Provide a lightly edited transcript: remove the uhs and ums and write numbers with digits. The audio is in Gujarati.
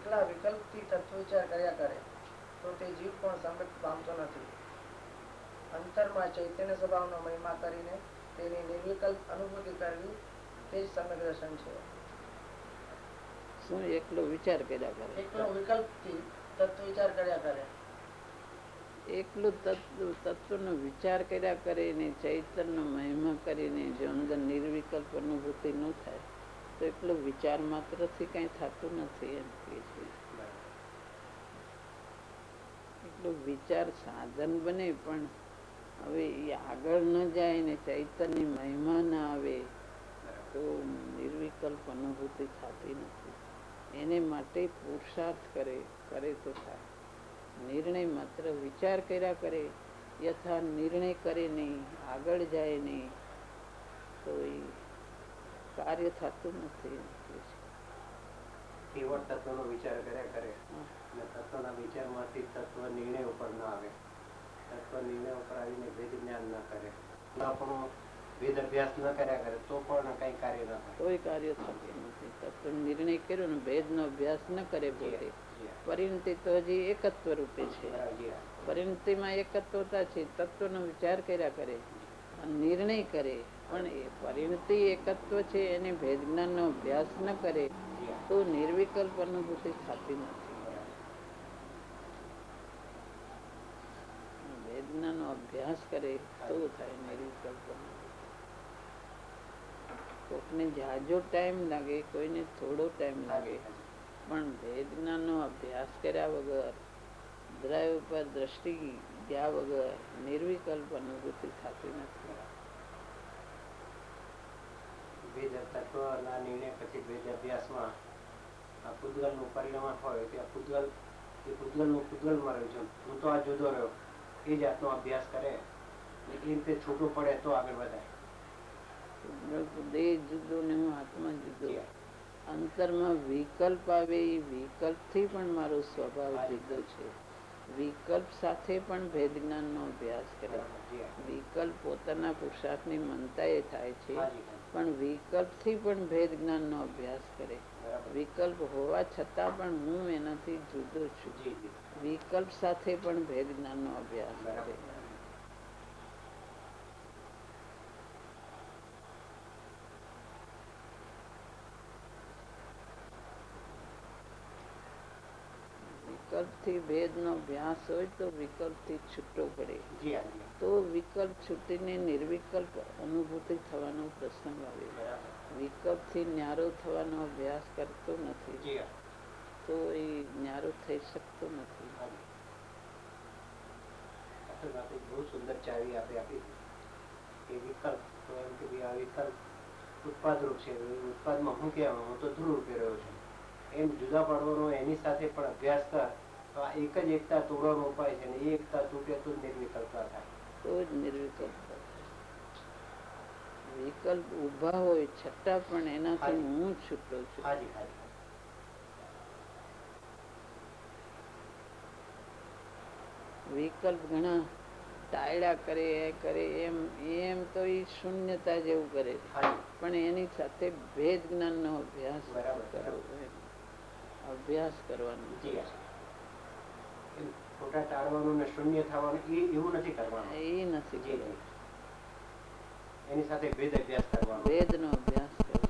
એકલા વિકલ્પથી તત્વ વિચાર કર્યા કરે તો તે જીવ પણ સમૃદ્ધ પામતો નથી. અંતરમાં ચૈતન્ય સ્વભાવનો મહિમા કરીને તેની નિર્વિકલ્પ અનુભૂતિ કરવી તે જ સમ્યક દર્શન છે. શું એકલો વિચાર કર્યા કરે? એકલો વિકલ્પથી તત્વ વિચાર કર્યા કરે. એકલું તત્વનો વિચાર કર્યા કરીને ચૈતન્ય મહિમા કરીને જો અંદર નિર્વિકલ્પ અનુભૂતિ ન થાય તો એટલો વિચાર માત્રથી કઈ થતું નથી. એમ કે છે એટલો વિચાર સાધન બને પણ હવે એ આગળ ન જાય ને ચૈતન્ય મહિમા ના આવે તો નિર્વિકલ્પ અનુભૂતિ થતી નથી. એને માટે પુરુષાર્થ કરે તો થાય. નિર્ણય માત્ર વિચાર કર્યા કરે યથા નિર્ણય કરે નહીં, આગળ જાય નહીં તો એ કાર્ય થતું નથી. તત્વનો વિચાર કર્યા કરે અને તત્વના વિચારમાંથી તત્વ નિર્ણય ઉપર ના આવે, તત્વ નિર્ણય ઉપર આવીને ભેદ જ્ઞાન ના કરે, આપણો ભેદ અભ્યાસ ન કર્યા કરે તો પણ કઈ કાર્ય ના થાય, કોઈ કાર્ય થતું નથી. તત્વ નિર્ણય કર્યો ને ભેદ નો અભ્યાસ ન કરે પોતે પરિણતિ તો હજી એકત્વ રૂપે છે. પરિણતિમાં એકત્વતા છે. તત્વનો વિચાર કર્યા કરે, નિર્ણય કરે પણ એ પરિણતિ એકત્વ છે એને ભેદ જ્ઞાનનો અભ્યાસ ન કરે તો નિર્વિકલ્પ અનુભૂતિ થતી નથી. વેદનાનો અભ્યાસ કરે તો થાય નિર્વિકલ્પ. કોઈને જાજો ટાઈમ લાગે, કોઈને થોડો ટાઈમ લાગે, પણ વેદનાનો અભ્યાસ કર્યા વગર, દ્રવ્ય ઉપર દ્રષ્ટિ ગયા વગર નિર્વિકલ્પ અનુભૂતિ થતી નથી. ભેદ તત્વના નિર્ણય પછી ભેદ અભ્યાસમાં આ પૂતગલનું પરિણામ હોય કે પૂતગલનું પૂતગલમાં રહ્યું છે, હું તો આ જુદો રહ્યો, એ જાતનો અભ્યાસ કરે એ રીતે છૂટું પડે તો આગળ વધાય. દેહ જુદો ને હું આત્મા જુદો. અંતરમાં વિકલ્પ આવે એ વિકલ્પથી પણ મારો સ્વભાવ જુદો છે. વિકલ્પ સાથે પણ ભેદ જ્ઞાનનો અભ્યાસ કરે. વિકલ્પ પોતાના પુરુષાર્થની મનતા એ થાય છે પણ વિકલ્પથી પણ ભેદ જ્ઞાનનો અભ્યાસ કરે. વિકલ્પ હોવા છતાં પણ હું એનાથી જુદો છું. વિકલ્પ સાથે પણ ભેદ જ્ઞાનનો અભ્યાસ કરે. વિકલ્પથી ભેદનો અભ્યાસ હોય તો વિકલ્પથી છૂટો પડે તો વિકલ્પ છૂટીને નિર્વિકલ્પ અનુભૂતિ થવાનો પ્રસંગ આવે. વિકલ્પથી ન્યારો થવાનો અભ્યાસ કરતો નથી તો એ ન્યારો થઈ શકતો નથી. બહુ સુંદર ચાવી આપી એ વિકલ્પ તો એમ કે આ વિકલ્પ ઉત્પાદ રૂપ છે. ઉત્પાદમાં હું કહેવા હું તો ધ્રુવ રૂપે રહ્યો છું એમ જુદા પાડવાનો એની સાથે પણ અભ્યાસ કર તો આ એક જ એકતા તોડવાનો ઉપાય છે ને એ એકતા તૂટે તો જ નિર્વિકલ્પતા થાય. તો જ નિર્વિકલ્પ. વિકલ્પ ઉભા હોય છતાં પણ એનાથી હું છૂટો છું. વિકલ્પ ઘણા ટાળ્યા કરે એમ તો એ શૂન્યતા જેવું કરે પણ એની સાથે ભેદ જ્ઞાન નો અભ્યાસ કરવાનો. ખોટા ટાળવાનું ને શૂન્ય થવાનું એવું નથી કરવાનું. એ નથી કરવાનું. એની સાથે ભેદ અભ્યાસ કરવાનો. ભેદ નો અભ્યાસ કરવાનો.